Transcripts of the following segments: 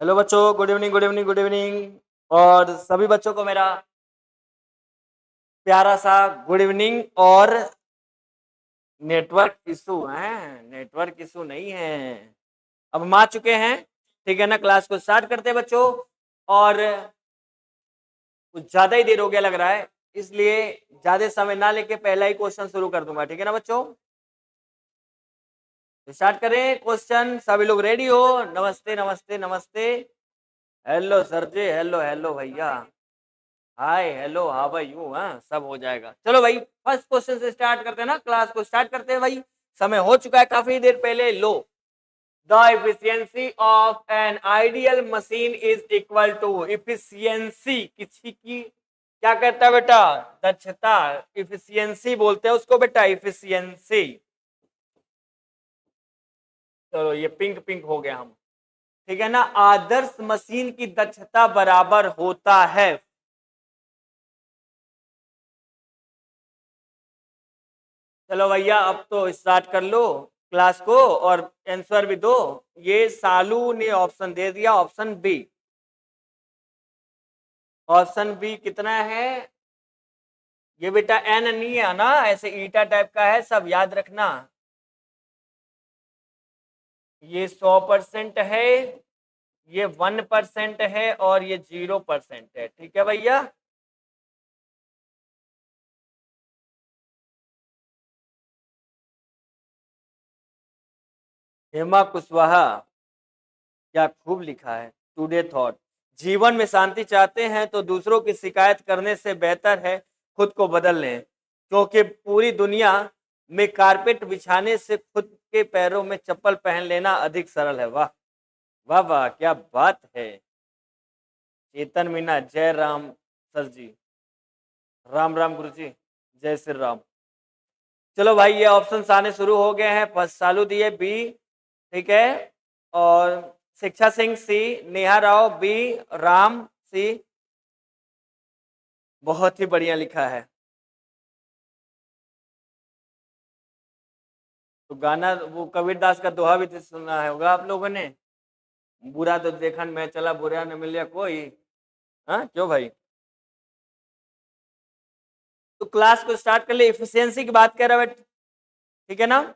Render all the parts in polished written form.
Hello बच्चों, good evening good evening good evening. और सभी बच्चों को मेरा प्यारा सा गुड इवनिंग। और नेटवर्क इशू है, नेटवर्क इशू नहीं है। अब हम आ चुके हैं, ठीक है ना। क्लास को स्टार्ट करते हैं बच्चों। और कुछ ज्यादा ही देर हो गया लग रहा है, इसलिए ज्यादा समय ना लेके पहला ही क्वेश्चन शुरू कर दूंगा, ठीक है ना बच्चों। स्टार्ट करें क्वेश्चन। सभी लोग रेडी हो? नमस्ते नमस्ते नमस्ते। Hello sir ji, hello hello भैया, hi hello how are you. हाँ, सब हो जाएगा। चलो भाई, फर्स्ट क्वेश्चन से स्टार्ट करते हैं ना, क्लास को स्टार्ट करते हैं भाई। समय हो चुका है काफी देर पहले। लो, the efficiency of an ideal machine is equal to. Efficiency किसी की क्या कहता है बेटा? दक्षता। इफिशियंसी बोलते हैं उसको बेटा, इफिशियंसी। चलो ये पिंक पिंक हो गया हम, ठीक है ना। आदर्श मशीन की दक्षता बराबर होता है। चलो भैया, अब तो स्टार्ट कर लो क्लास को और आंसर भी दो। ये सालू ने ऑप्शन दे दिया, ऑप्शन बी। ऑप्शन बी कितना है? ये बेटा एन नहीं है ना, ऐसे ईटा टाइप का है, सब याद रखना। ये 100% है, ये 1% है और ये 0% है, ठीक है भैया। हेमा कुशवाहा, क्या खूब लिखा है। टुडे थॉट, जीवन में शांति चाहते हैं तो दूसरों की शिकायत करने से बेहतर है खुद को बदल लें, क्योंकि पूरी दुनिया में कारपेट बिछाने से खुद के पैरों में चप्पल पहन लेना अधिक सरल है। वाह वाह वाह, क्या बात है। चेतन मीना, जय राम सर जी। राम राम गुरु जी, जय श्री राम। चलो भाई, ये ऑप्शन आने शुरू हो गए हैं। फर्स्ट चालू दिए बी, ठीक है। और शिक्षा सिंह सी, नेहा राव बी, राम सी। बहुत ही बढ़िया लिखा है। तो गाना वो कबीर दास का दोहा भी तो सुना है होगा आप लोगों ने। बुरा तो देखन मैं चला, बुरा न मिले कोई। हाँ क्यों भाई? तो क्लास को स्टार्ट कर ले। इफिशियंसी की बात कर रहा है, ठीक है ना।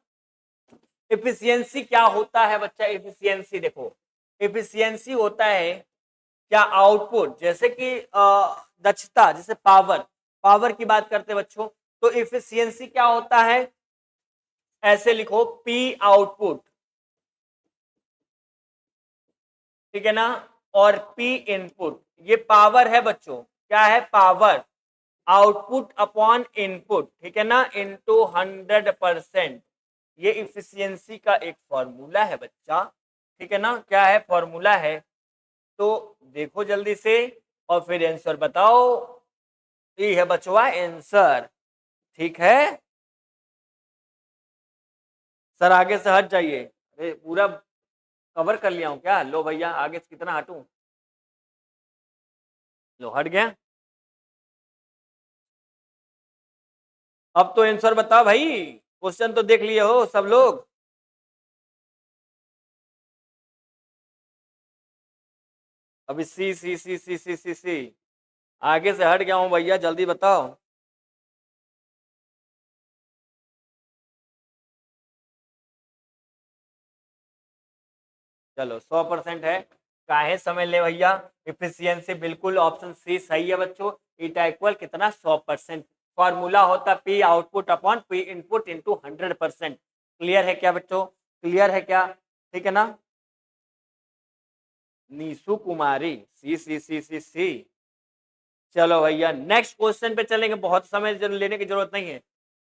इफिशियंसी क्या होता है बच्चा? इफिशियंसी देखो, इफिशियंसी होता है क्या? आउटपुट, जैसे कि दक्षता, जैसे पावर। पावर की बात करते हैं बच्चों, तो इफिशियंसी क्या होता है? ऐसे लिखो, पी आउटपुट, ठीक है ना। और पी इनपुट, ये पावर है बच्चों। क्या है? पावर। आउटपुट अपॉन इनपुट, ठीक है ना, इनटू 100%। ये इफिशियंसी का एक फॉर्मूला है बच्चा, ठीक है ना। क्या है फॉर्मूला है? तो देखो जल्दी से और फिर आंसर बताओ। ये है बचवा आंसर, ठीक है। सर आगे से हट जाइए। अरे पूरा कवर कर लिया हूं क्या? लो भैया, आगे से कितना हटूं? लो हट गया। अब तो आंसर बताओ भाई, क्वेश्चन तो देख लिए हो सब लोग। अभी सी सी सी सी सी सी सी, आगे से हट गया हूं भैया, जल्दी बताओ। चलो 100% है, काहे समय ले भैया। इफिशियंसी बिल्कुल ऑप्शन सी सही है बच्चों। ईटा इक्वल कितना? 100%। फॉर्मूला होता P output upon P input into 100%। Clear है क्या बच्चों? क्लियर है क्या? ठीक है ना। नीसू कुमारी, सी सी सी सी सी। चलो भैया नेक्स्ट क्वेश्चन पे चलेंगे, बहुत समय लेने की जरूरत नहीं है।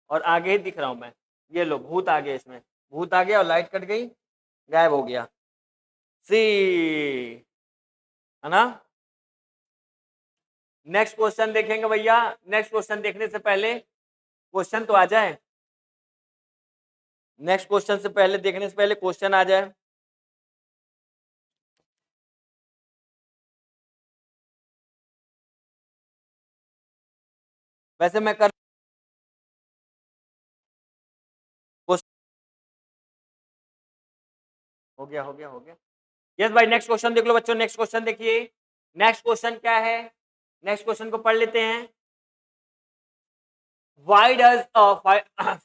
और आगे ही दिख रहा हूं मैं। ये लो भूत आ गया इसमें, भूत आ गया और लाइट कट गई, गायब हो गया। सी, है ना। नेक्स्ट क्वेश्चन देखेंगे भैया। नेक्स्ट क्वेश्चन देखने से पहले क्वेश्चन तो आ जाए। नेक्स्ट क्वेश्चन से पहले, देखने से पहले क्वेश्चन आ जाए। वैसे मैं कर हो गया हो गया हो गया। यस भाई, नेक्स्ट क्वेश्चन देख लो बच्चों, नेक्स्ट क्वेश्चन देखिए। नेक्स्ट क्वेश्चन क्या है, नेक्स्ट क्वेश्चन को पढ़ लेते हैं। Why does a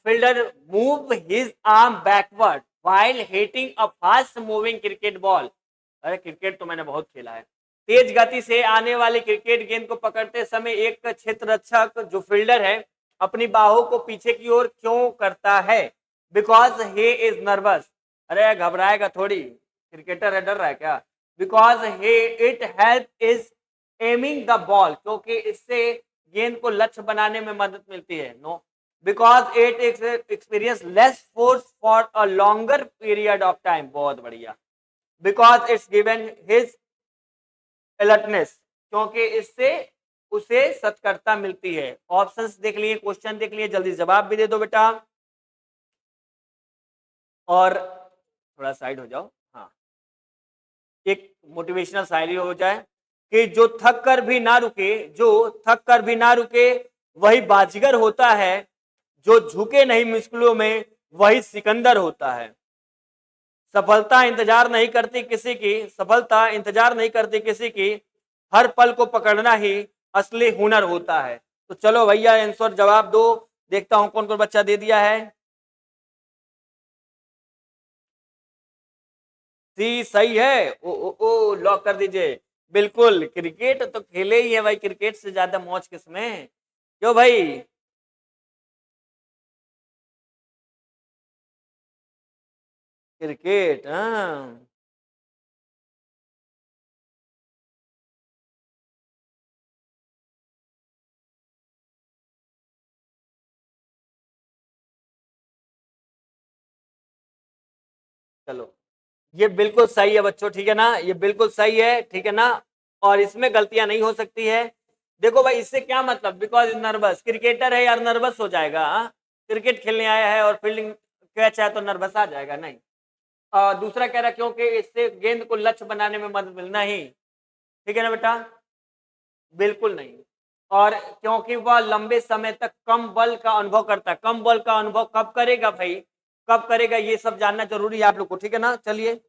fielder move his arm backward while hitting a fast moving cricket ball? अरे क्रिकेट तो मैंने बहुत खेला है। तेज गति से आने वाली क्रिकेट गेंद को पकड़ते समय एक क्षेत्ररक्षक जो फील्डर है अपनी बाहों को पीछे की ओर क्यों करता है? Because he is nervous. अरे घबराएगा थोड़ी, क्रिकेटर है, डर रहा है क्या? Because he it help is aiming the ball, क्योंकि इससे गेंद को लक्ष्य बनाने में मदद मिलती है। No, because it experience less force for a longer period of time. बहुत बढ़िया। Because it's given his alertness, क्योंकि इससे उसे सतर्कता मिलती है। ऑप्शंस देख लिए, क्वेश्चन देख लिए, जल्दी जवाब भी दे दो बेटा। और थोड़ा साइड हो जाओ। हाँ, एक मोटिवेशनल शायरी हो जाए कि जो थक कर भी ना रुके, जो थक कर भी ना रुके वही बाजीगर होता है, जो झुके नहीं मुश्किलों में वही सिकंदर होता है। सफलता इंतजार नहीं करती किसी की, सफलता इंतजार नहीं करती किसी की, हर पल को पकड़ना ही असली हुनर होता है। तो चलो भैया आंसर जवाब दो, देखता हूं कौन कौन बच्चा दे दिया है। सी सही है। ओ लॉक कर दीजिए। बिल्कुल, क्रिकेट तो खेले ही है भाई, क्रिकेट से ज्यादा मौज किसमें, क्यों भाई? क्रिकेट, हाँ। चलो, ये बिल्कुल सही है बच्चों, ठीक है ना, ये बिल्कुल सही है, ठीक है ना, और इसमें गलतियां नहीं हो सकती है। देखो भाई, इससे क्या मतलब, बिकॉज नर्वस, क्रिकेटर है यार, नर्वस हो जाएगा? हाँ? क्रिकेट खेलने आया है और फील्डिंग कैच है तो नर्वस आ जाएगा? नहीं। दूसरा कह रहा क्योंकि इससे गेंद को लक्ष्य बनाने में मदद मिलना ही, ठीक है ना बेटा? बिल्कुल नहीं। और क्योंकि वह लंबे समय तक कम बल का अनुभव करता है। कम बल का अनुभव कब करेगा भाई, कब करेगा, ये सब जानना जरूरी है आप लोग को, ठीक है ना? चलिए,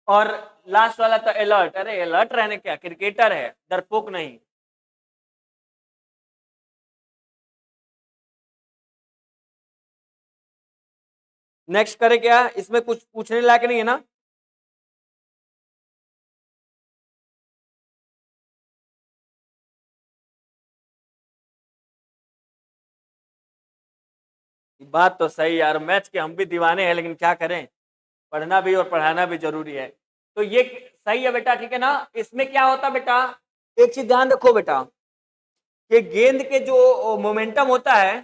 और लास्ट वाला तो अलर्ट। अरे अलर्ट रहने क्या, क्रिकेटर है, डरपोक नहीं। नेक्स्ट करे क्या, इसमें कुछ पूछने लायक नहीं है ना? बात तो सही यार, मैच के हम भी दीवाने हैं, लेकिन क्या करें, पढ़ना भी और पढ़ाना भी जरूरी है। तो ये सही है बेटा, ठीक है ना? इसमें क्या होता बेटा, एक चीज ध्यान रखो बेटा, कि गेंद के जो मोमेंटम होता है,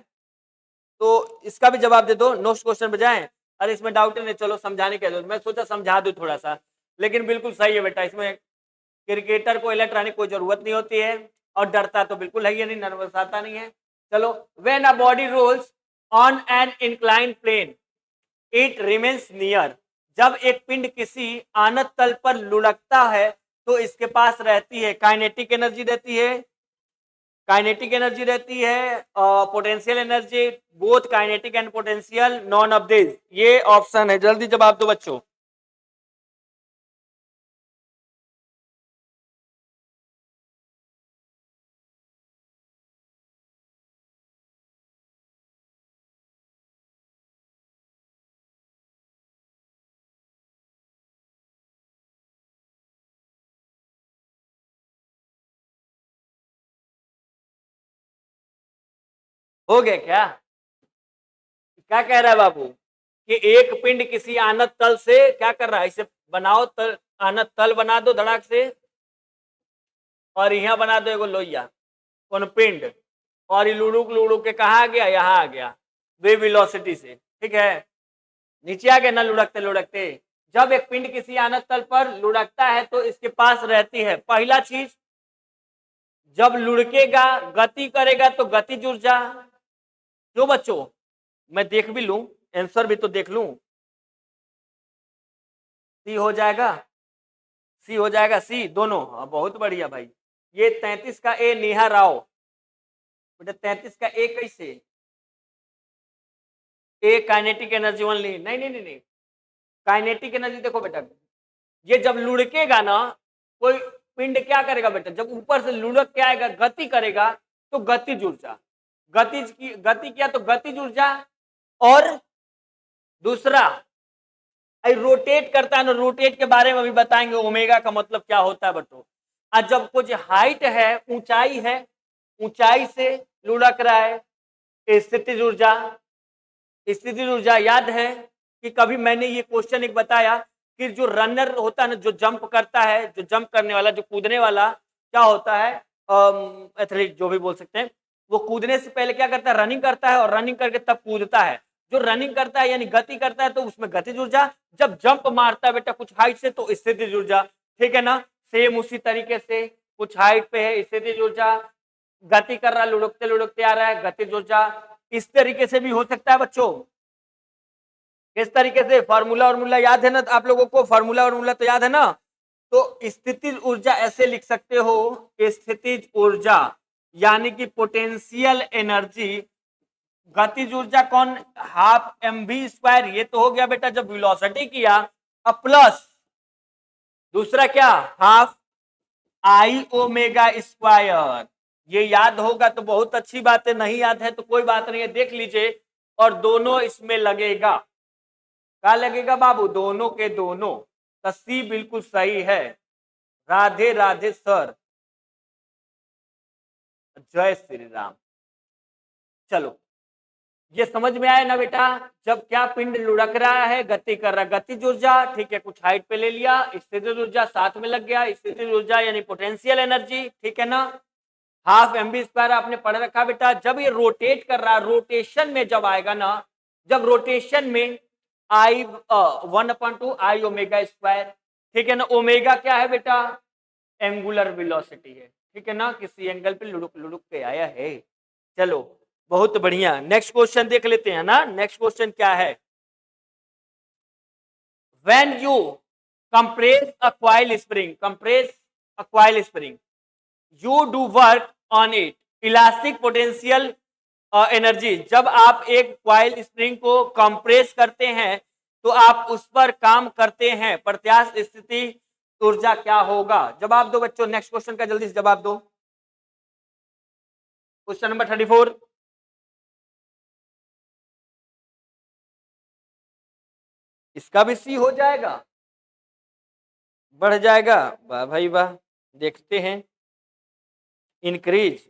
तो इसका भी जवाब दे दो, नेक्स्ट क्वेश्चन बजाएं। अरे इसमें डाउट नहीं, चलो समझाने के दो, मैं सोचा समझा दूं थोड़ा सा, लेकिन बिल्कुल सही है बेटा। इसमें क्रिकेटर को इलेक्ट्रॉनिक कोई जरूरत नहीं होती है, और डरता तो बिल्कुल है ही नहीं, नर्वस आता नहीं है। चलो, when a body rolls on an incline plane it remains near. जब एक पिंड किसी आनत तल पर लुढ़कता है तो इसके पास रहती है काइनेटिक एनर्जी, रहती है काइनेटिक एनर्जी, रहती है potential energy, both kinetic and potential, non of this. ये ऑप्शन है, जल्दी जवाब दो बच्चों। हो गया क्या? क्या कह रहा है बाबू, कि एक पिंड किसी आनत तल से क्या कर रहा है, इसे बनाओ तल, आनत तल बना दो धड़ाक से, और यहाँ बना दो एगो लोहिया, कौन पिंड, और ये लुढ़क लुढ़क के कहा आ गया, यहाँ आ गया वे वेलोसिटी से, ठीक है? नीचे आ गया ना लुढ़कते लुढ़कते। जब एक पिंड किसी आनत तल पर लुढ़कता है तो इसके पास रहती है, पहला चीज, जब लुढ़केगा गति करेगा तो गतिज ऊर्जा। जो बच्चों, मैं देख भी लूं, आंसर भी तो देख लूं, सी हो जाएगा, सी हो जाएगा, सी दोनों, हाँ बहुत बढ़िया भाई। ये 33 का ए, नेहा राव, बेटा 33 का ए कैसे? ए काइनेटिक एनर्जी ओनली, नहीं नहीं नहीं नहीं, काइनेटिक एनर्जी देखो बेटा, ये जब लुढ़केगा ना, कोई पिंड क्या करेगा बेटा, जब ऊपर से लुढ़क के आएगा, गति करेगा, तो गतिज ऊर्जा, गति किया तो गतिज ऊर्जा। और दूसरा रोटेट करता है ना, रोटेट के बारे में भी बताएंगे, ओमेगा का मतलब क्या होता है बच्चों। और जब कुछ हाइट है, ऊंचाई से लुढ़क रहा है, स्थितिज ऊर्जा। स्थितिज ऊर्जा याद है कि कभी मैंने ये क्वेश्चन एक बताया कि जो रनर होता है ना, जो जंप करता है, जो जंप करने वाला, जो कूदने वाला, क्या होता है, एथलीट जो भी बोल सकते हैं, वो कूदने से पहले क्या करता है, रनिंग करता है, और रनिंग करके तब कूदता है। जो रनिंग करता है यानी गति करता है, तो उसमें गतिज ऊर्जा। जब जंप मारता है बेटा कुछ हाइट से, तो स्थितिज ऊर्जा। ठीक है ना, सेम उसी तरीके से कुछ हाइट पे है, स्थितिज ऊर्जा, गति कर रहा है, लुढ़कते लुढ़कते आ रहा है, गतिज ऊर्जा। इस तरीके से भी हो सकता है बच्चों। किस तरीके से, फार्मूला याद है ना आप लोगों को, फार्मूला तो याद है ना। तो स्थितिज ऊर्जा ऐसे लिख सकते हो, स्थितिज ऊर्जा यानी कि पोटेंशियल एनर्जी। गतिज ऊर्जा कौन, हाफ mv², ये तो हो गया बेटा जब वेलोसिटी किया, अब प्लस दूसरा क्या, हाफ आई ओमेगा स्क्वायर। ये याद होगा तो बहुत अच्छी बात है, नहीं याद है तो कोई बात नहीं है, देख लीजिए। और दोनों इसमें लगेगा, क्या लगेगा बाबू, दोनों के दोनों। तो सी बिल्कुल सही है। राधे राधे सर, जय श्री राम। चलो, ये समझ में आया ना बेटा, जब क्या पिंड लुढ़क रहा है, गति कर रहा है, गतिज ऊर्जा, ठीक है, कुछ हाइट पे ले लिया, स्थितिज ऊर्जा साथ में लग गया, स्थितिज ऊर्जा यानी पोटेंशियल एनर्जी। ठीक है ना, हाफ mv² आपने पढ़ रखा बेटा। जब ये रोटेट कर रहा है, रोटेशन में जब आएगा ना, जब रोटेशन में आई 1/2 आई ओमेगा स्क्वायर। ठीक है ना, ओमेगा क्या है बेटा, एंगुलर वेलोसिटी है। ठीक है ना, किसी एंगल पे लुढ़क लुढ़क के आया है। चलो बहुत बढ़िया, नेक्स्ट क्वेश्चन देख लेते हैं ना। नेक्स्ट क्वेश्चन क्या है, when you compress a coil spring, you do work on it, elastic potential energy. जब आप एक कॉइल स्प्रिंग को कंप्रेस करते हैं तो आप उस पर काम करते हैं, प्रत्यास्थ स्थिति ऊर्जा क्या होगा। जवाब दो बच्चों, नेक्स्ट क्वेश्चन का जल्दी से जवाब दो। क्वेश्चन नंबर 34, इसका भी सी हो जाएगा, बढ़ जाएगा, वाह भाई वाह। देखते हैं, इंक्रीज,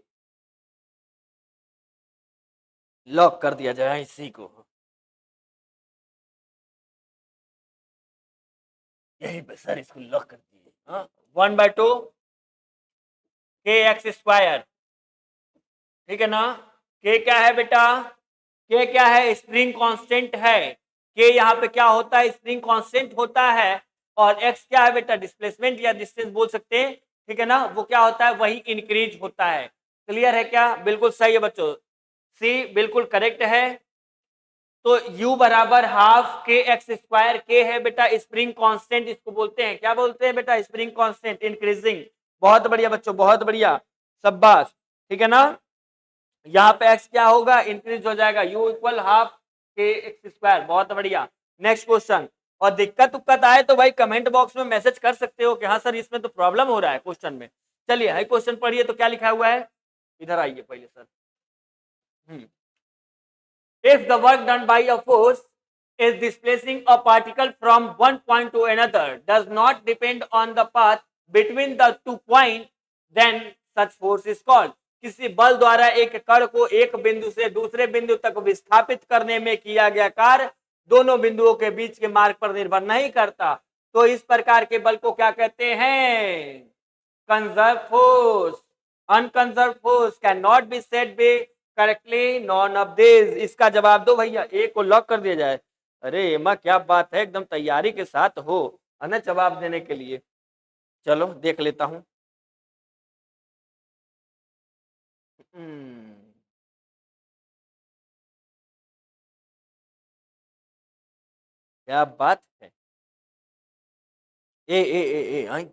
लॉक कर दिया जाए इसी को, यही पे सर, इसको लॉक कर दिए। 1/2 kx²। ठीक है ना, के क्या है बेटा, के क्या है, स्प्रिंग कांस्टेंट है। के यहाँ पे क्या होता है, स्प्रिंग कांस्टेंट होता है। और एक्स क्या है बेटा, डिस्प्लेसमेंट या डिस्टेंस बोल सकते हैं। ठीक है ना, वो क्या होता है, वही इंक्रीज होता है। क्लियर है क्या, बिल्कुल सही है बच्चों, सी बिल्कुल करेक्ट है। तो U बराबर हाफ kx², के है बेटा स्प्रिंग कांस्टेंट, इसको बोलते हैं, क्या बोलते हैं बेटा, स्प्रिंग कांस्टेंट, इंक्रीजिंग। बहुत बढ़िया बच्चों, बहुत बढ़िया, शाबाश। ठीक है ना, यहाँ पे x क्या होगा, इंक्रीज हो जाएगा, U इक्वल हाफ kx²। बहुत बढ़िया, नेक्स्ट क्वेश्चन। और दिक्कत उक्कत आए तो भाई कमेंट बॉक्स में मैसेज कर सकते हो कि हाँ सर इसमें तो प्रॉब्लम हो रहा है क्वेश्चन में। चलिए हाई क्वेश्चन पढ़िए, तो क्या लिखा हुआ है, इधर आइए पहले sir. If the work done by a force is displacing a particle from one point to another does not depend on the path between the 2 points, then such force is called। किसी बल द्वारा एक कण को एक बिंदु से दूसरे बिंदु तक विस्थापित करने में किया गया कार्य दोनों बिंदुओं के बीच के मार्ग पर निर्भर नहीं करता, तो इस प्रकार के बल को क्या कहते हैं, conserve force. Unconserve force can not be said be correctly none of this. इसका जवाब दो भैया, ए को लॉक कर दिया जाए। अरे एमा क्या बात है, एकदम तैयारी के साथ हो है ना जवाब देने के लिए। चलो देख लेता हूं। क्या बात है, ए आई,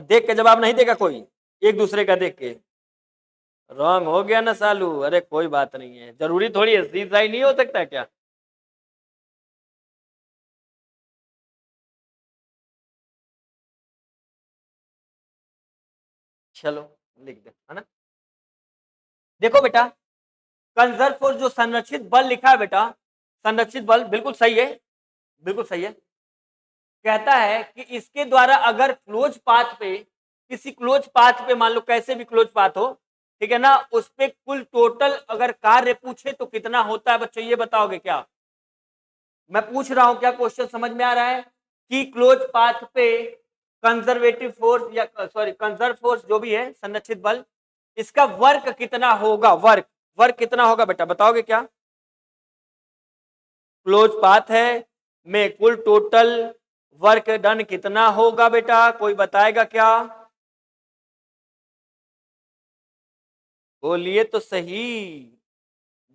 देख के जवाब नहीं देगा कोई, एक दूसरे का देख के रॉन्ग हो गया ना सालू। अरे कोई बात नहीं है, जरूरी थोड़ी है, सीधा ही नहीं हो सकता क्या। चलो लिख दे, है ना। देखो बेटा, कंजर्व फोर्स जो संरक्षित बल लिखा है बेटा, संरक्षित बल बिल्कुल सही है, बिल्कुल सही है। कहता है कि इसके द्वारा अगर क्लोज पाथ पे, किसी क्लोज पाथ पे, मान लो कैसे भी क्लोज पाथ हो, ठीक है ना, उस पे कुल टोटल अगर कार्य पूछे तो कितना होता है बच्चों, ये बताओगे क्या? मैं पूछ रहा हूं, क्या क्वेश्चन समझ में आ रहा है कि क्लोज पाथ पे कंजर्वेटिव फोर्स या सॉरी कंजर्व फोर्स जो भी है संरक्षित बल, इसका वर्क कितना होगा, वर्क वर्क कितना होगा बेटा, बताओगे क्या? क्लोज पाथ है में कुल टोटल वर्क डन कितना होगा बेटा, कोई बताएगा क्या? बोलिए तो सही,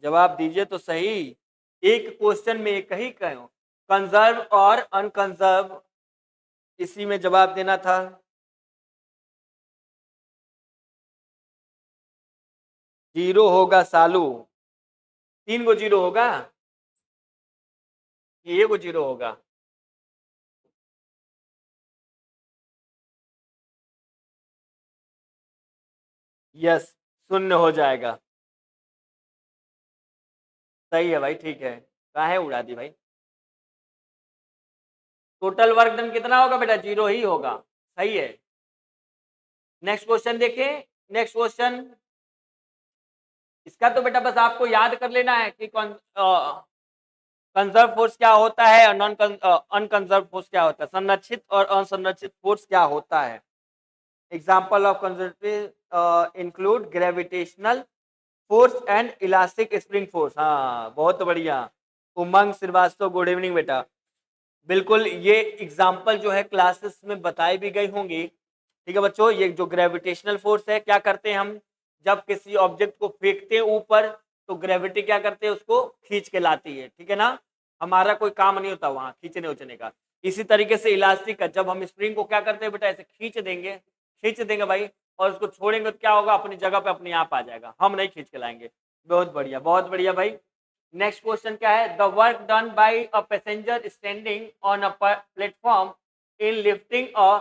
जवाब दीजिए तो सही। एक क्वेश्चन में एक ही कहो, कंजर्व और अनकंजर्व, इसी में जवाब देना था। जीरो होगा सालू, 3 गो जीरो होगा, ये गो जीरो होगा? यस, शून्य हो जाएगा। सही है भाई, ठीक है, काहे उड़ा दी भाई। टोटल वर्क डन कितना होगा बेटा, जीरो ही होगा, सही है। नेक्स्ट क्वेश्चन देखें, नेक्स्ट क्वेश्चन, इसका तो बेटा बस आपको याद कर लेना है कि कंजर्व फोर्स क्या होता है और नॉन अनकंजर्व फोर्स क्या होता है, संरक्षित और असंरक्षित फोर्स क्या होता है। Example of conservative include gravitational force and elastic spring force. हाँ बहुत बढ़िया, उमंग श्रीवास्तव, गुड इवनिंग बेटा। बिल्कुल, ये एग्जाम्पल जो है क्लासेस में बताई भी गई होंगी, ठीक है बच्चों। ये जो ग्रेविटेशनल फोर्स है, क्या करते हैं हम, जब किसी ऑब्जेक्ट को फेंकते हैं ऊपर तो ग्रेविटी क्या करते हैं, उसको खींच के लाती है, ठीक है ना, हमारा कोई काम नहीं होता वहां खींचने उचने का। इसी तरीके से इलास्टिक का, जब हम स्प्रिंग को क्या करते हैं बेटा, ऐसे खींच देंगे भाई, और उसको छोड़ेंगे तो क्या होगा, अपनी जगह पे अपने आप आ जाएगा, हम नहीं खींच के लाएंगे। बहुत बढ़िया भाई। नेक्स्ट क्वेश्चन क्या है, the work done by a passenger standing on a platform in lifting a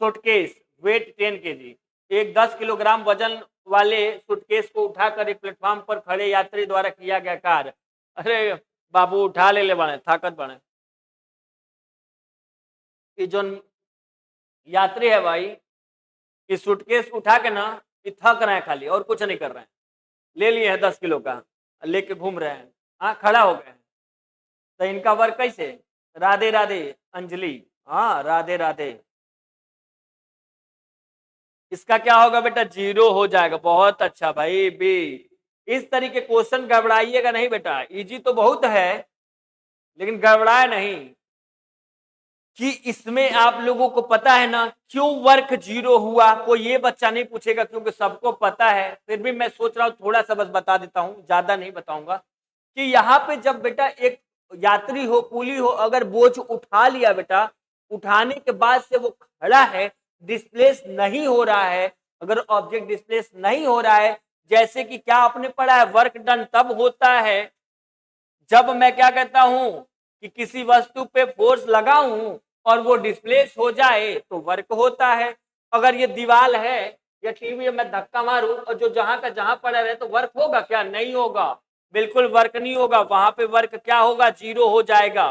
suitcase weight 10 kg। एक 10 किलोग्राम वजन वाले सूटकेस को उठाकर एक प्लेटफॉर्म पर खड़े यात्री द्वारा किया गया कार्य। अरे बाबू उठा ले बने, ताकत बने। ये जो यात्री है भाई, इस सूटकेस उठा के ना, ये थक रहे हैं खाली, और कुछ नहीं कर रहे हैं, ले लिए हैं 10 किलो का, लेके घूम रहे हैं, हाँ खड़ा हो गए हैं। तो इनका वर्क कैसे, राधे राधे अंजलि, हाँ राधे राधे। इसका क्या होगा बेटा, जीरो हो जाएगा। बहुत अच्छा भाई बी। इस तरीके क्वेश्चन गड़बड़ाइएगा नहीं बेटा, इजी तो बहुत है लेकिन गड़बड़ाए नहीं। कि इसमें आप लोगों को पता है ना क्यों वर्क जीरो हुआ, कोई ये बच्चा नहीं पूछेगा क्योंकि सबको पता है, फिर भी मैं सोच रहा हूं थोड़ा सा बस बता देता हूं, ज्यादा नहीं बताऊंगा। कि यहाँ पे जब बेटा एक यात्री हो, कुली हो, अगर बोझ उठा लिया बेटा, उठाने के बाद से वो खड़ा है, डिस्प्लेस नहीं हो रहा है, अगर ऑब्जेक्ट डिस्प्लेस नहीं हो रहा है, जैसे कि क्या आपने पढ़ा है, वर्क डन तब होता है जब मैं क्या कहता हूं कि किसी वस्तु पे फोर्स लगाऊं और वो डिस्प्लेस हो जाए तो वर्क होता है। अगर ये दीवार है या टीवी में धक्का मारूं और जो जहां का जहां पड़ा रहे तो वर्क होगा क्या, नहीं होगा, बिल्कुल वर्क नहीं होगा, वहां पे वर्क क्या होगा, जीरो हो जाएगा,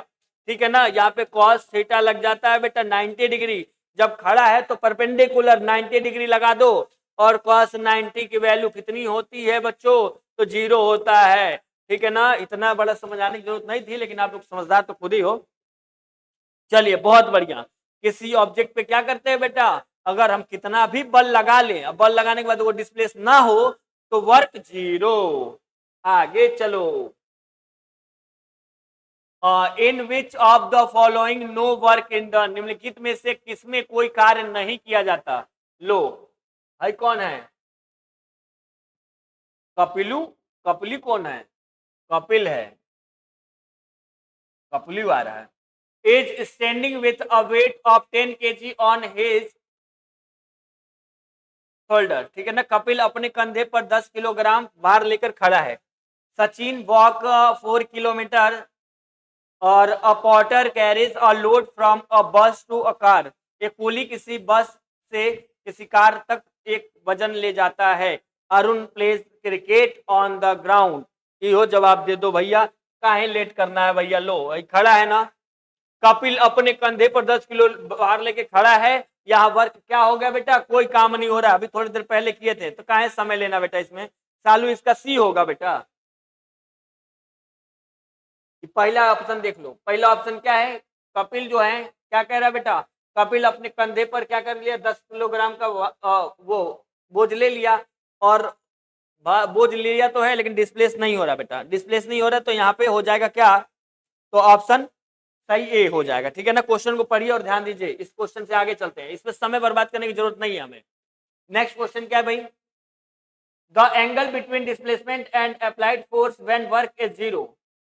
ठीक है ना। यहाँ पे कॉस थीटा लग जाता है बेटा 90 डिग्री, जब खड़ा है तो परपेंडिकुलर 90 डिग्री लगा दो, और कॉस 90 की वैल्यू कितनी होती है बच्चों, तो जीरो होता है, ठीक है ना। इतना बड़ा समझाने की जरूरत नहीं थी, लेकिन आप लोग समझदार तो खुद ही हो। चलिए बहुत बढ़िया। किसी ऑब्जेक्ट पे क्या करते हैं बेटा, अगर हम कितना भी बल लगा लें, अब बल लगाने के बाद वो डिस्प्लेस ना हो तो वर्क जीरो। आगे चलो, in which of the following no work in done, निम्नलिखित में से किसमें कोई कार्य नहीं किया जाता। लो भाई कौन है, कपिलू, कपिली कौन है, कपिल है, कपिलू आ रहा है। Is standing with a weight of 10 kg on his shoulder, ठीक है ना, कपिल अपने कंधे पर 10 किलोग्राम भार लेकर खड़ा है। सचिन वॉक 4 किलोमीटर और a potter carries a load from a bus to a car, एक कुली किसी बस से किसी कार तक एक वजन ले जाता है। Arun plays cricket on the ground. यो जवाब दे दो भैया, काहे लेट करना है भैया, लो खड़ा है ना। कपिल अपने कंधे पर 10 किलो भार लेके खड़ा है। यहाँ वर्क क्या हो गया बेटा, कोई काम नहीं हो रहा, अभी थोड़ी देर पहले किए थे, तो काहे समय लेना बेटा इसमें। सालू इसका सी होगा बेटा। पहला ऑप्शन देख लो, पहला ऑप्शन क्या है, कपिल जो है क्या कह रहा है बेटा, कपिल अपने कंधे पर क्या कर लिया, 10 किलोग्राम का वो बोझ ले लिया, और बोझ लिया तो है लेकिन डिस्प्लेस नहीं हो रहा बेटा, डिस्प्लेस नहीं हो रहा, तो यहाँ पे हो जाएगा क्या, तो ऑप्शन सही ए हो जाएगा। ठीक है ना। क्वेश्चन को पढ़िए और ध्यान दीजिए, इस क्वेश्चन से आगे चलते हैं, इसमें समय बर्बाद करने की जरूरत नहीं है हमें। नेक्स्ट क्वेश्चन क्या है भाई, the angle between displacement and applied force when work is zero.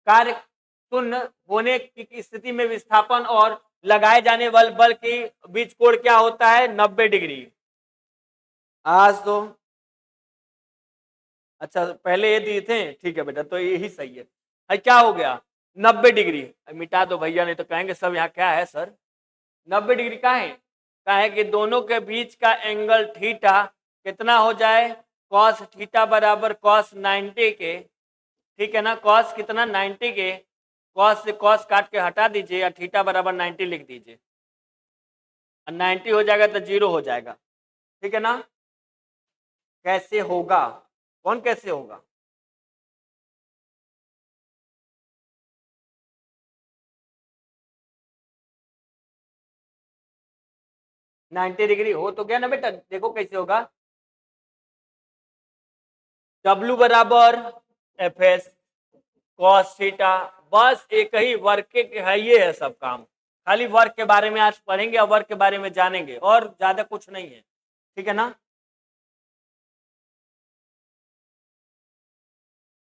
कार्य शून्य होने की स्थिति में विस्थापन और लगाए जाने वाले बल के बीच कोण क्या होता है, 90 डिग्री। आज तो अच्छा पहले ये दिए थे, ठीक है बेटा, तो यही सही है। क्या हो गया, 90 डिग्री। मिटा दो भैया, नहीं तो कहेंगे सब यहाँ क्या है सर, 90 डिग्री का है कि दोनों के बीच का एंगल थीटा कितना हो जाए, कॉस थीटा बराबर कॉस 90 के। ठीक है ना, कॉस कितना 90 के, कॉस से कॉस काट के हटा दीजिए, या थीटा बराबर 90 लिख दीजिए, 90 हो जाएगा तो जीरो हो जाएगा। ठीक है ना। कैसे होगा, कौन कैसे होगा, नाइन्टी डिग्री हो तो गया ना बेटा। देखो कैसे होगा, W बराबर एफ एस कॉस थीटा, बस एक ही वर्क के है, ये है सब काम, खाली वर्क के बारे में आज पढ़ेंगे और वर्क के बारे में जानेंगे, और ज्यादा कुछ नहीं है। ठीक है ना।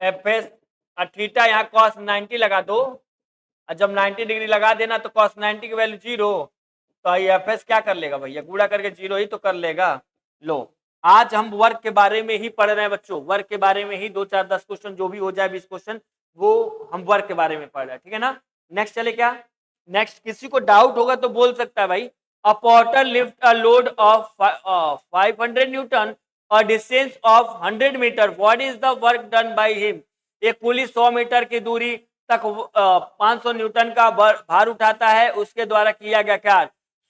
एफ एस थीटा, यहाँ कॉस 90 लगा दो, और जब 90 डिग्री लगा देना तो कॉस 90 की वैल्यू जीरो, तो एफ एस क्या कर लेगा भैया, गुणा करके जीरो ही तो कर लेगा। लो, आज हम वर्क के बारे में ही पढ़ रहे हैं बच्चों, वर्क के बारे में ही 2 4 10 क्वेश्चन जो भी हो जाए, 20 क्वेश्चन, वो हम वर्क के बारे में पढ़ रहे हैं। ठीक है ना। नेक्स्ट चले क्या, नेक्स्ट किसी को डाउट होगा तो बोल सकता है भाई, a porter lift a load of 500 newton और distance of 100 metre, what is the work done by him. एक पुलिस 100 मीटर की दूरी तक 500 न्यूटन का भार उठाता है, उसके द्वारा किया गया क्या,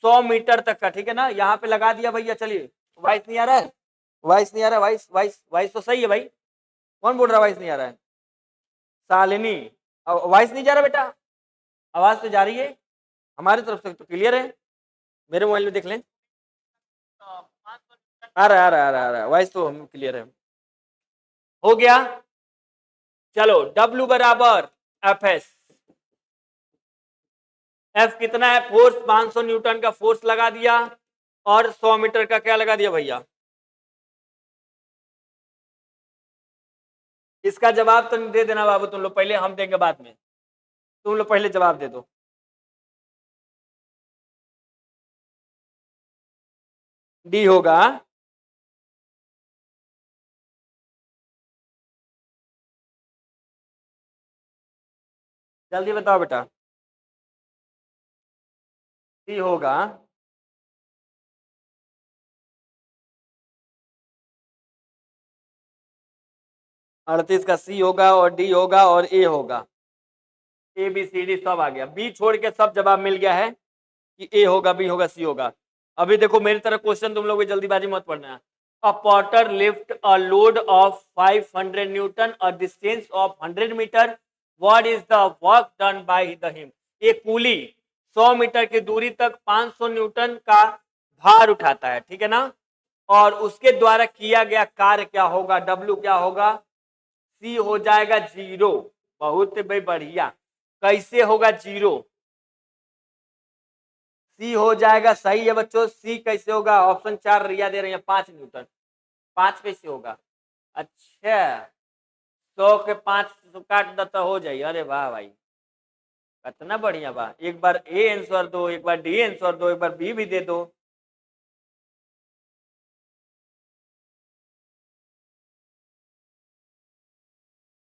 100 मीटर तक का। ठीक है ना, यहाँ पे लगा दिया भैया। चलिए, वॉइस नहीं आ रहा है, वॉइस नहीं आ रहा, वॉइस वॉइस वॉइस तो सही है भाई, कौन बोल रहा है वॉइस नहीं आ रहा है, शालिनी। वॉइस नहीं जा रहा बेटा, आवाज तो जा रही है, हमारी तरफ से तो क्लियर है, मेरे मोबाइल में देख लें, आ रहा है आ रहा है आ रहा है आ रहा है, वॉइस तो क्लियर है। हो गया, चलो W बराबर एफ एस, एफ कितना है, फोर्स 500 न्यूटन का फोर्स लगा दिया, और 100 मीटर का क्या लगा दिया भैया। इसका जवाब तो दे देना बाबू, तुम लोग पहले, हम देंगे बाद में, तुम लोग पहले जवाब दे दो। डी होगा, जल्दी बताओ बेटा, डी होगा। 38 का सी होगा, और डी होगा, और ए होगा, ए बी सी डी सब आ गया, बी छोड़ के सब जवाब मिल गया है कि ए होगा, बी होगा, सी होगा। अभी देखो मेरी तरफ क्वेश्चन, तुम लोग जल्दीबाजी मत पढ़ना है। A potter lift a load of 500 newton और distance of 100 metre, what is the work done by the him. एक कूली 100 मीटर की दूरी तक 500 न्यूटन का भार उठाता है। ठीक है ना, और उसके द्वारा किया गया कार्य क्या होगा, डब्ल्यू क्या होगा, सी हो जाएगा जीरो। बहुत भाई बढ़िया, कैसे होगा जीरो, सी हो जाएगा, सही है बच्चों, सी कैसे होगा, ऑप्शन 4 रिया दे रही है 5 न्यूटन, 5 कैसे होगा, अच्छा 100 के 5 काट दो तो हो जाए, अरे वाह भाई, कितना बढ़िया बा, एक बार ए आंसर दो, एक बार डी आंसर दो, एक बार बी भी दे दो।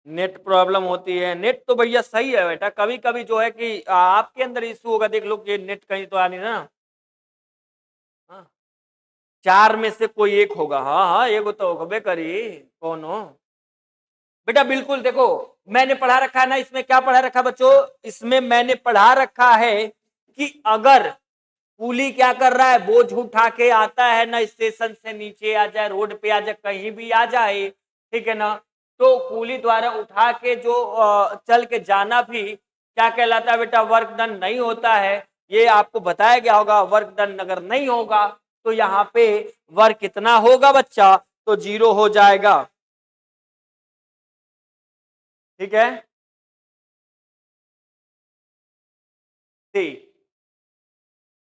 नेट प्रॉब्लम होती है, नेट तो भैया सही है बेटा, कभी कभी जो है कि आपके अंदर इशू होगा, देख लो कि नेट कहीं तो आ नहीं ना। हाँ, 4 में से कोई एक होगा। हाँ हाँ, एक तो होबे करी। कौन हो बेटा? बिल्कुल, देखो मैंने पढ़ा रखा है ना, इसमें क्या पढ़ा रखा बच्चों, इसमें मैंने पढ़ा रखा है कि अगर कूली क्या कर रहा है, बोझ उठा के आता है ना, स्टेशन से नीचे आ जाए, रोड पे आ जाए, कहीं भी आ जाए, ठीक है ना, तो कूली द्वारा उठा के जो चल के जाना भी क्या कहलाता है बेटा? वर्क डन नहीं होता है। ये आपको बताया गया होगा, वर्क डन अगर नहीं होगा तो यहाँ पे वर्क कितना होगा बच्चा? तो 0 हो जाएगा। ठीक है, ठीक।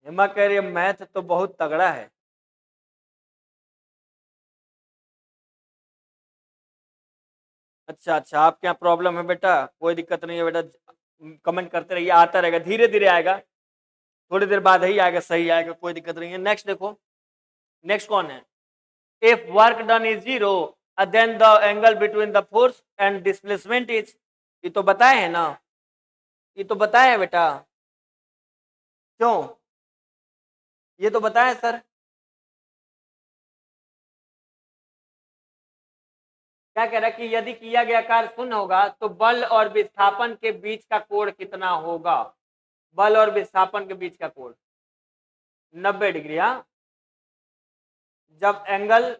हेमा कह रही है मैथ तो बहुत तगड़ा है। अच्छा अच्छा, आपके यहाँ प्रॉब्लम है बेटा, कोई दिक्कत नहीं है बेटा, कमेंट करते रहिए, आता रहेगा, धीरे धीरे आएगा, थोड़ी देर बाद ही आएगा, सही आएगा, कोई दिक्कत नहीं है। नेक्स्ट देखो, नेक्स्ट कौन है? If work done is 0 then the angle between the force and displacement is, ये तो बताए है ना, ये तो बताए है बेटा। क्यों? ये तो बताए सर। क्या कह रहा है कि यदि किया गया कार्य शून्य होगा तो बल और विस्थापन के बीच का कोण कितना होगा? बल और विस्थापन के बीच का कोण 90 डिग्री। हाँ, जब एंगल,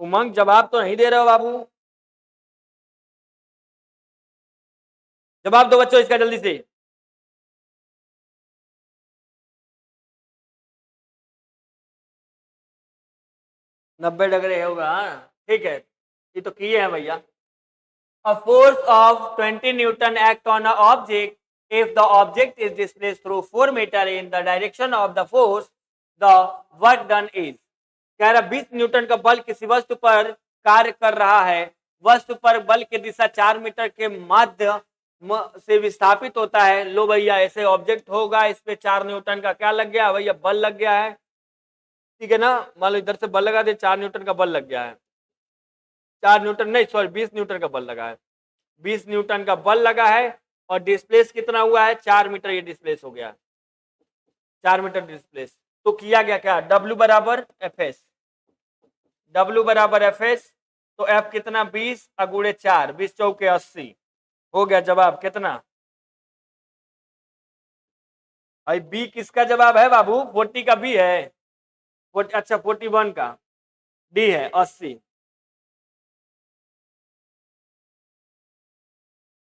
उमंग जवाब तो नहीं दे रहे हो बाबू, जवाब दो बच्चों इसका जल्दी से। 90 डिग्री होगा। हाँ, ठीक है, ये तो किए हैं भैया। A force of 20 Newton act on an object if the object is displaced through 4 meter in the direction of the force, the work done is। कह रहा 20 न्यूटन का बल किसी वस्तु पर कार्य कर रहा है, वस्तु पर बल की दिशा 4 मीटर के माध्य से विस्थापित होता है। लो भैया, ऐसे ऑब्जेक्ट होगा, इस पे 4 न्यूटन का क्या लग गया भैया? बल लग गया है। ठीक है ना, मान लो इधर से बल लगा दे, 4 न्यूटन का बल लग गया है। 4 न्यूटन नहीं, सॉरी 20 न्यूटन का बल लगा है, 20 न्यूटन का बल लगा है, और डिस्प्लेस कितना हुआ है? 4 मीटर, ये डिस्प्लेस हो गया, 4 मीटर डिस्प्लेस। तो किया गया क्या? W बराबर एफ एस, W बराबर एफ एस, तो F कितना? 20 अगुड़े 4, 20 चौके 80, हो गया जवाब कितना भाई? बी किसका जवाब है बाबू? 40 का बी है, 40, अच्छा 41 का डी है, 80।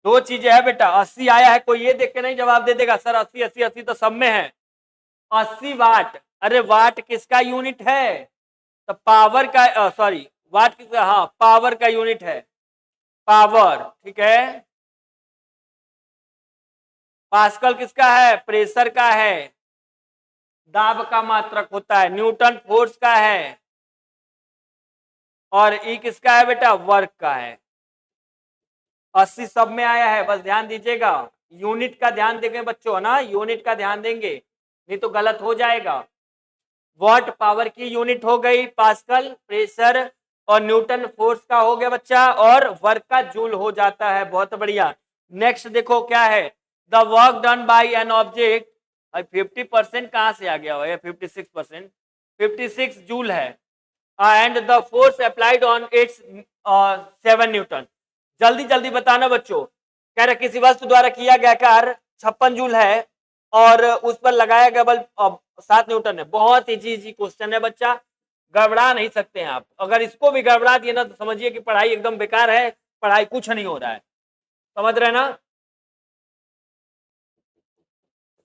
दो चीजें है बेटा, 80 आया है, कोई ये देख के नहीं जवाब दे देगा सर 80 80 80 तो सब में है। 80 वाट, अरे वाट किसका यूनिट है? तो पावर का, सॉरी वाट किसका? हाँ, पावर का यूनिट है, पावर, ठीक है। पास्कल किसका है? प्रेशर का है, दाब का मात्रक होता है। न्यूटन फोर्स का है, और ई किसका है बेटा? वर्क का है। 80 सब में आया है, बस ध्यान दीजिएगा, यूनिट का ध्यान देंगे बच्चों, है ना, यूनिट का ध्यान देंगे, नहीं तो गलत हो जाएगा। वॉट पावर की यूनिट हो गई, पास्कल प्रेशर, और न्यूटन फोर्स का हो गया बच्चा, और वर्क का जूल हो जाता है। बहुत बढ़िया। नेक्स्ट देखो क्या है, the work done bye an object, 50% कहां से आ गया हो? 56%, 56 जूल है, and the force applied on it's 7 Newton. जल्दी जल्दी बताना बच्चों। कह रहे किसी वस्तु द्वारा किया गया कार्य 56 जूल है, और उस पर लगाया गया बल 7 न्यूटन है। बहुत इजी क्वेश्चन है बच्चा, गड़बड़ा नहीं सकते हैं आप। अगर इसको भी गड़बड़ा दिए ना तो समझिए कि पढ़ाई एकदम बेकार है, पढ़ाई कुछ नहीं हो रहा है, समझ रहे ना।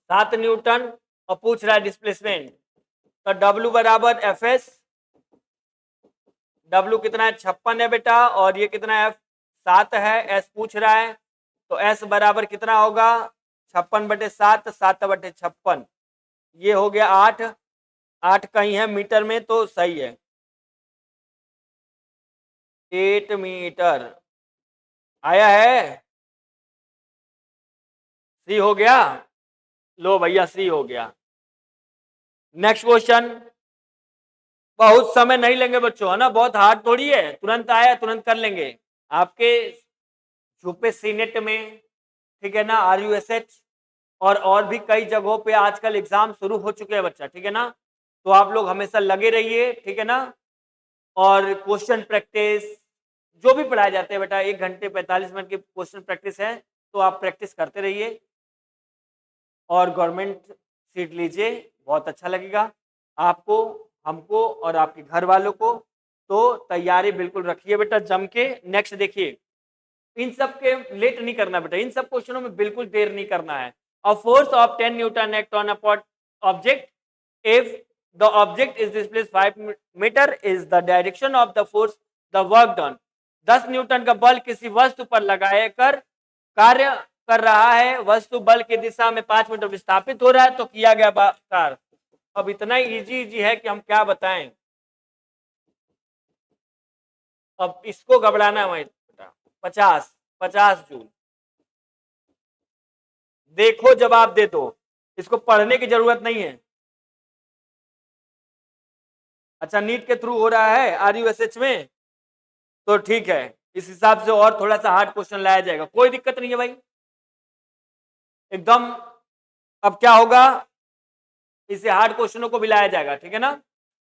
7 न्यूटन, और पूछ रहा है डिस्प्लेसमेंट, तो डब्ल्यू बराबर एफ एस, डब्ल्यू कितना है? 56 है बेटा, और ये कितना है? 7 है। एस पूछ रहा है, तो एस बराबर कितना होगा? 56/7, 7/56, ये हो गया 8, 8 कहीं है मीटर में तो सही है, 8 मीटर आया है। सी हो गया, लो भैया सी हो गया। नेक्स्ट क्वेश्चन, बहुत समय नहीं लेंगे बच्चों, है ना, बहुत हार्ड थोड़ी है, तुरंत आया तुरंत कर लेंगे। आपके यूपी सीनेट में, ठीक है ना, RUSH और भी कई जगहों पे आजकल एग्जाम शुरू हो चुके हैं बच्चा, ठीक है ना। तो आप लोग हमेशा लगे रहिए, ठीक है ना। और क्वेश्चन प्रैक्टिस जो भी पढ़ाए जाते हैं बेटा, 1 घंटे 45 मिनट की क्वेश्चन प्रैक्टिस है, तो आप प्रैक्टिस करते रहिए और गवर्नमेंट सीट लीजिए, बहुत अच्छा लगेगा आपको, हमको और आपके घर वालों को। तो तैयारी बिल्कुल रखिए बेटा जम के। नेक्स्ट देखिए, इन सब के लेट नहीं करना बेटा, इन सब क्वेश्चनों में बिल्कुल देर नहीं करना है। A force of 10 newton act on a object if the object is displaced 5 metre is the direction of the force the work done. 10 newton का बल किसी वस्तु पर लगाए कर कार्य कर रहा है, वस्तु बल की दिशा में 5 मीटर विस्थापित हो रहा है, तो किया गया कार्य। अब इतना इजी इजी है कि हम क्या बताएं, अब इसको घबराना है बेटा। 50 जूल, देखो जवाब दे दो, इसको पढ़ने की जरूरत नहीं है। अच्छा, नीट के थ्रू हो रहा है RUSH में, तो ठीक है, इस हिसाब से और थोड़ा सा हार्ड क्वेश्चन लाया जाएगा, कोई दिक्कत नहीं है भाई एकदम। अब क्या होगा, इसे हार्ड क्वेश्चनों को भी लाया जाएगा, ठीक है ना।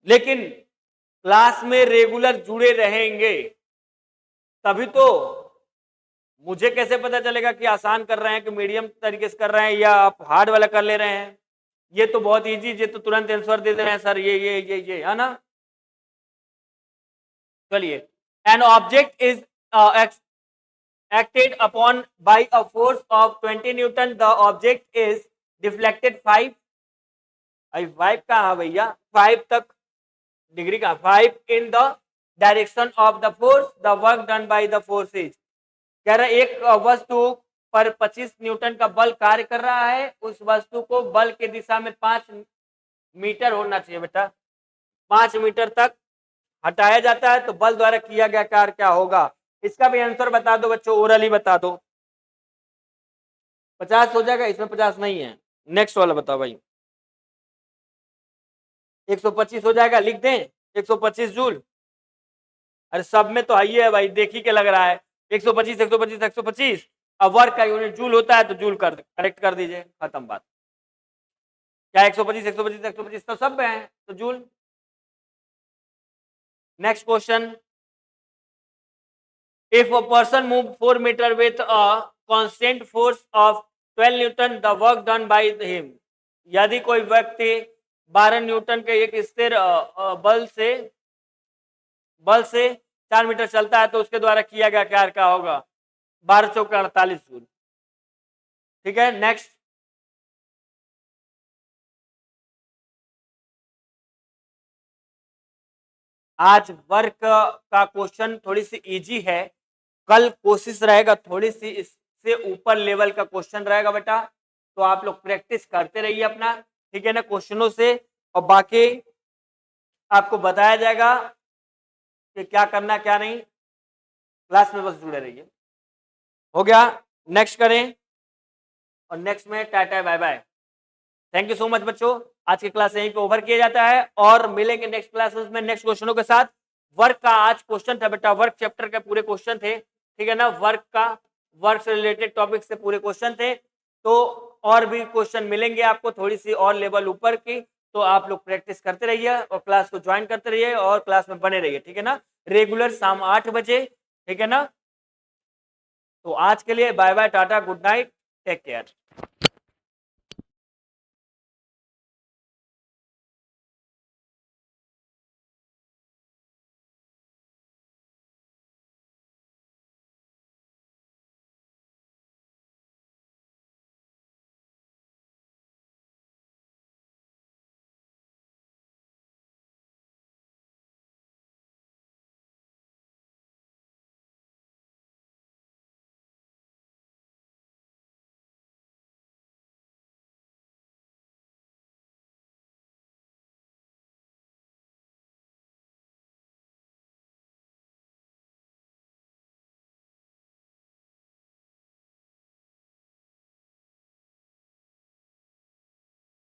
लेकिन क्लास में रेगुलर जुड़े रहेंगे तभी तो। मुझे कैसे पता चलेगा कि आसान कर रहे हैं कि मीडियम तरीके से कर रहे हैं या आप हार्ड वाला कर ले रहे हैं। ये तो बहुत इजी, ये तो तुरंत आंसर दे दे रहे हैं सर, ये है ना। चलिए, an object is acted upon by a force of 20 Newton, the object is deflected 5 कहा भैया, 5 तक डिग्री का 5 in the direction of the force, the work done by the force is। कह रहा है एक वस्तु पर 25 न्यूटन का बल कार्य कर रहा है, उस वस्तु को बल की दिशा में 5 मीटर होना चाहिए बेटा, 5 मीटर तक हटाया जाता है, तो बल द्वारा किया गया कार्य क्या होगा। इसका भी आंसर बता दो बच्चों, ओरली बता दो। 50 हो जाएगा, इसमें 50 नहीं है। नेक्स्ट वाला बताओ भाई। 125 हो जाएगा, लिख दें 125 जूल। अरे सब में तो आइए है भाई, देख ही के लग रहा है 125 125 125। अब वर्क का यूनिट जूल होता है, तो जूल करेक्ट कर दीजिए, खत्म बात। क्या 125 125 125 तो सब में है, तो joule. Next question, if a person move 4 meter with a constant force of 12 Newton, the work done by him। यदि कोई व्यक्ति 12 न्यूटन के एक स्थिर बल से 4 मीटर चलता है, तो उसके द्वारा किया गया कार्य क्या होगा। 12 चौक 48 जूल, ठीक है। नेक्स्ट, आज वर्क का क्वेश्चन थोड़ी सी इजी है, कल कोशिश रहेगा थोड़ी सी इससे ऊपर लेवल का क्वेश्चन रहेगा बेटा, तो आप लोग प्रैक्टिस करते रहिए अपना, ठीक है ना, क्वेश्चनों से। और बाकी आपको बताया जाएगा कि क्या करना क्या नहीं, क्लास में बस जुड़े रहिए। हो गया, नेक्स्ट करें, और नेक्स्ट में टाटा bye bye. Thank you so much बच्चों, आज की क्लास यहीं पे ओवर किया जाता है, और मिलेंगे नेक्स्ट क्लास में नेक्स्ट क्वेश्चनों के साथ। वर्क का आज क्वेश्चन था बेटा, वर्क चैप्टर के पूरे क्वेश्चन थे, ठीक है ना। वर्क से रिलेटेड टॉपिक से पूरे क्वेश्चन थे, तो और भी क्वेश्चन मिलेंगे आपको थोड़ी सी और लेवल ऊपर की, तो आप लोग प्रैक्टिस करते रहिए और क्लास को ज्वाइन करते रहिए और क्लास में बने रहिए, ठीक है ना, रेगुलर शाम 8 बजे, ठीक है ना। तो आज के लिए बाय बाय, टाटा, गुड नाइट, टेक केयर।